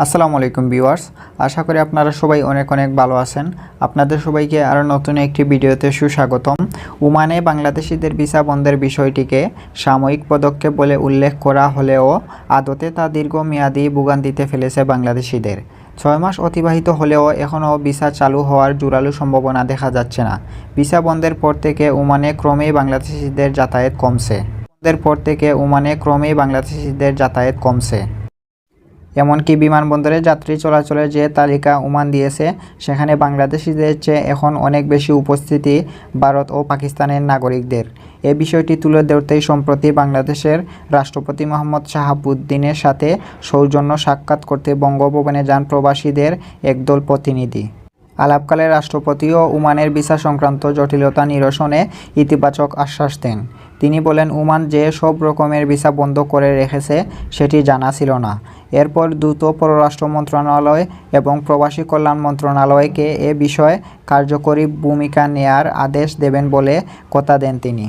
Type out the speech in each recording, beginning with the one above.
আসসালামু আলাইকুম ভিউয়ার্স, আশা করি আপনারা সবাই অনেক ভালো আছেন। আপনাদের সবাইকে আরও নতুন একটি ভিডিওতে সুস্বাগতম। ওমানে বাংলাদেশিদের ভিসা বন্ধের বিষয়টিকে সাময়িক পদক্ষেপ বলে উল্লেখ করা হলেও আদতে তা দীর্ঘমেয়াদী ভোগান্তিতে ফেলেছে বাংলাদেশিদের। 6 মাস অতিবাহিত হলেও এখনও ভিসা চালু হওয়ার জোরালো সম্ভাবনা দেখা যাচ্ছে না। ভিসা বন্ধের পর থেকে ওমানে ক্রমেই বাংলাদেশিদের যাতায়াত কমছে। এমনকি বিমানবন্দরে যাত্রী চলাচলের যে তালিকা ওমান দিয়েছে, সেখানে বাংলাদেশিদের চেয়ে এখন অনেক বেশি উপস্থিতি ভারত ও পাকিস্তানের নাগরিকদের। এ বিষয়টি তুলে ধরতেই সম্প্রতি বাংলাদেশের রাষ্ট্রপতি মোহাম্মদ শাহাবুদ্দিনের সাথে সৌজন্য সাক্ষাৎ করতে বঙ্গভবনে যান প্রবাসীদের একদল প্রতিনিধি। আলাপকালে রাষ্ট্রপতিও ওমানের ভিসা সংক্রান্ত জটিলতা নিরসনে ইতিবাচক আশ্বাস দেন। তিনি বলেন, ওমান যে সব রকমের ভিসা বন্ধ করে রেখেছে সেটি জানা ছিল না। এরপর দ্রুত পররাষ্ট্র মন্ত্রণালয় এবং প্রবাসী কল্যাণ মন্ত্রণালয়কে এ বিষয়ে কার্যকরী ভূমিকা নেয়ার আদেশ দেবেন বলে কথা দেন তিনি।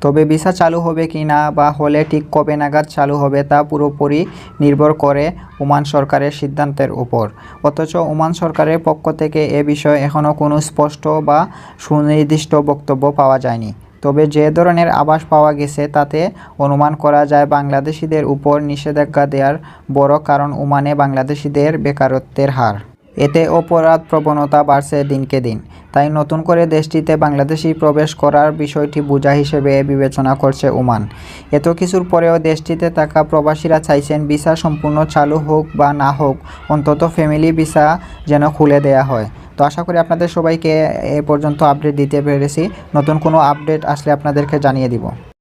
তবে ভিসা চালু হবে কি না বা হলে ঠিক কবে নাগাদ চালু হবে তা পুরোপুরি নির্ভর করে ওমান সরকারের সিদ্ধান্তের উপর। অথচ ওমান সরকারের পক্ষ থেকে এ বিষয়ে এখনও কোনো স্পষ্ট বা সুনির্দিষ্ট বক্তব্য পাওয়া যায়নি। তবে যে ধরনের আভাস পাওয়া গেছে তাতে অনুমান করা যায় বাংলাদেশিদের উপর নিষেধাজ্ঞা দেওয়ার বড় কারণ ওমানে বাংলাদেশিদের বেকারত্বের হার। এতে অপরাধ প্রবণতা বাড়ছে দিনকে দিন। তাই নতুন করে দেশটিতে বাংলাদেশি প্রবেশ করার বিষয়টি বোঝা হিসেবে বিবেচনা করছে ওমান। এত কিছুর পরেও দেশটিতে থাকা প্রবাসীরা চাইছেন ভিসা সম্পূর্ণ চালু হোক বা না হোক, অন্তত ফ্যামিলি ভিসা যেন খুলে দেয়া হয়। তো আশা করি আপনাদের সবাইকে এ পর্যন্ত আপডেট দিতে পেরেছি। নতুন কোনো আপডেট আসলে আপনাদেরকে জানিয়ে দিব।